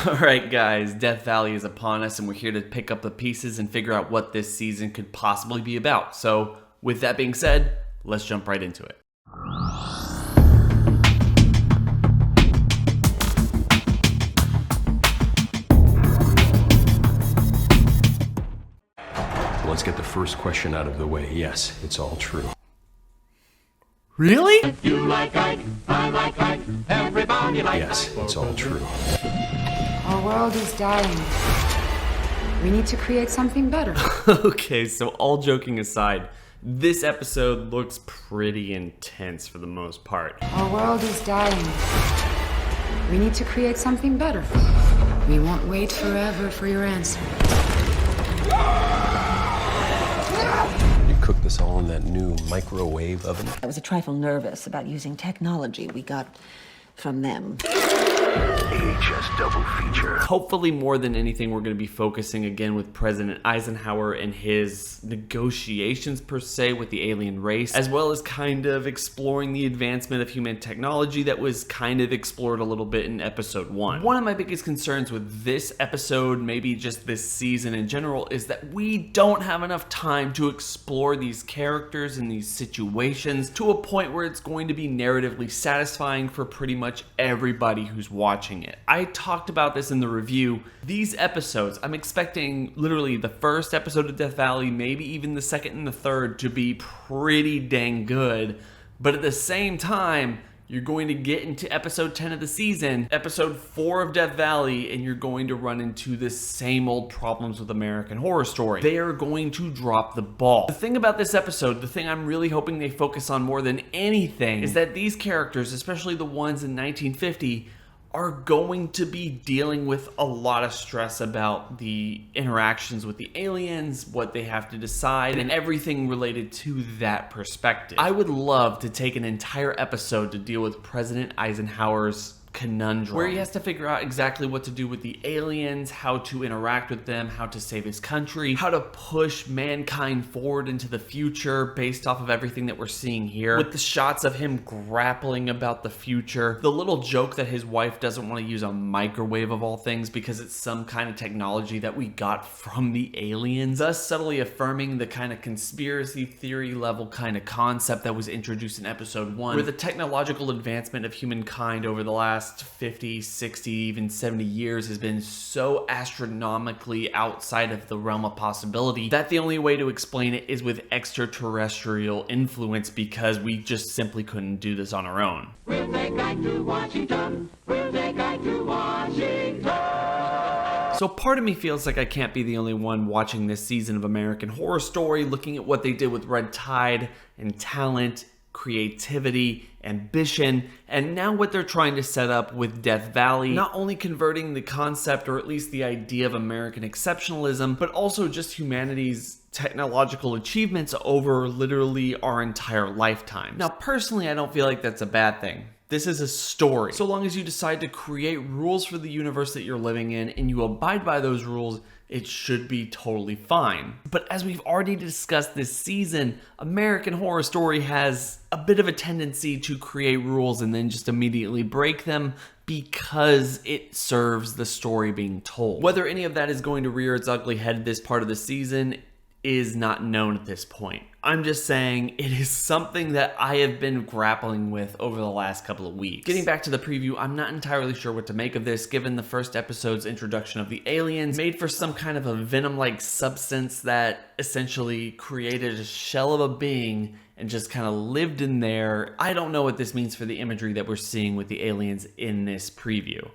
Alright guys, Death Valley is upon us and we're here to pick up the pieces and figure out what this season could possibly be about. So, with that being said, let's jump right into it. Let's get the first question out of the way. Yes, it's all true. Really? You like Ike, I like Ike, everybody likes Yes, it's all true. Our world is dying. We need to create something better. Okay, so all joking aside, this episode looks pretty intense for the most part. Our world is dying. We need to create something better. We won't wait forever for your answer. You cook this all in that new microwave oven? I was a trifle nervous about using technology we got from them. AHS Double Feature. Hopefully more than anything, we're going to be focusing again with President Eisenhower and his negotiations per se with the alien race, as well as kind of exploring the advancement of human technology that was kind of explored a little bit in episode 1. One of my biggest concerns with this episode, maybe just this season in general, is that we don't have enough time to explore these characters and these situations to a point where it's going to be narratively satisfying for pretty much everybody who's watching it. I talked about this in the review. These episodes, I'm expecting literally the first episode of Death Valley, maybe even the second and the third, to be pretty dang good. But at the same time, you're going to get into episode 10 of the season, episode 4 of Death Valley, and you're going to run into the same old problems with American Horror Story. They are going to drop the ball. The thing about this episode, the thing I'm really hoping they focus on more than anything, is that these characters, especially the ones in 1950, are going to be dealing with a lot of stress about the interactions with the aliens, what they have to decide, and everything related to that perspective. I would love to take an entire episode to deal with President Eisenhower's conundrum, where he has to figure out exactly what to do with the aliens, how to interact with them, how to save his country, how to push mankind forward into the future based off of everything that we're seeing here, with the shots of him grappling about the future, the little joke that his wife doesn't want to use a microwave of all things because it's some kind of technology that we got from the aliens, thus subtly affirming the kind of conspiracy theory level kind of concept that was introduced in episode 1, where the technological advancement of humankind over the last 50, 60, even 70 years has been so astronomically outside of the realm of possibility that the only way to explain it is with extraterrestrial influence, because we just simply couldn't do this on our own. We'll take Ike to Washington. We'll take Ike to Washington. So part of me feels like I can't be the only one watching this season of American Horror Story, looking at what they did with Red Tide and talent, creativity, ambition, and now what they're trying to set up with Death Valley, not only converting the concept or at least the idea of American exceptionalism, but also just humanity's technological achievements over literally our entire lifetime. Now personally, I don't feel like that's a bad thing. This is a story. So long as you decide to create rules for the universe that you're living in and you abide by those rules, it should be totally fine. But as we've already discussed this season, American Horror Story has a bit of a tendency to create rules and then just immediately break them because it serves the story being told. Whether any of that is going to rear its ugly head this part of the season is not known at this point. I'm just saying it is something that I have been grappling with over the last couple of weeks. Getting back to the preview, I'm not entirely sure what to make of this, given the first episode's introduction of the aliens, made for some kind of a venom-like substance that essentially created a shell of a being and just kind of lived in there. I don't know what this means for the imagery that we're seeing with the aliens in this preview.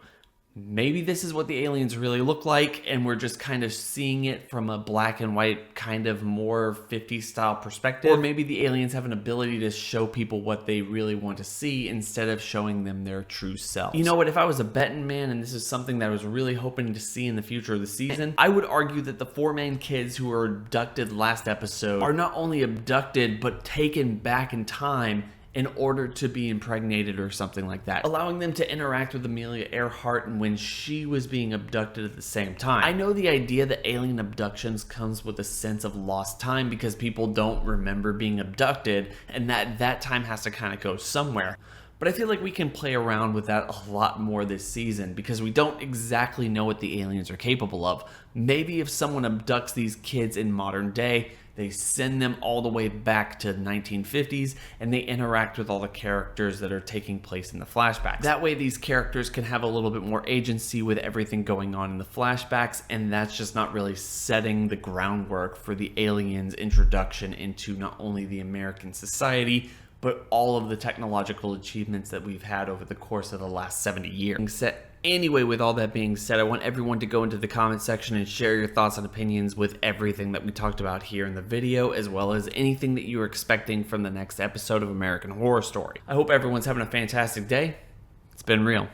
Maybe this is what the aliens really look like, and we're just kind of seeing it from a black and white, kind of more 50s style perspective. Or maybe the aliens have an ability to show people what they really want to see instead of showing them their true selves. You know what, if I was a betting man and this is something that I was really hoping to see in the future of the season, I would argue that the 4 main kids who were abducted last episode are not only abducted, but taken back in time in order to be impregnated or something like that, allowing them to interact with Amelia Earhart and when she was being abducted at the same time. I know the idea that alien abductions comes with a sense of lost time because people don't remember being abducted and that time has to kind of go somewhere. But I feel like we can play around with that a lot more this season because we don't exactly know what the aliens are capable of. Maybe if someone abducts these kids in modern day, they send them all the way back to the 1950s and they interact with all the characters that are taking place in the flashbacks. That way these characters can have a little bit more agency with everything going on in the flashbacks, and that's just not really setting the groundwork for the aliens' introduction into not only the American society, but all of the technological achievements that we've had over the course of the last 70 years. Anyway, with all that being said, I want everyone to go into the comment section and share your thoughts and opinions with everything that we talked about here in the video, as well as anything that you are expecting from the next episode of American Horror Story. I hope everyone's having a fantastic day. It's been real.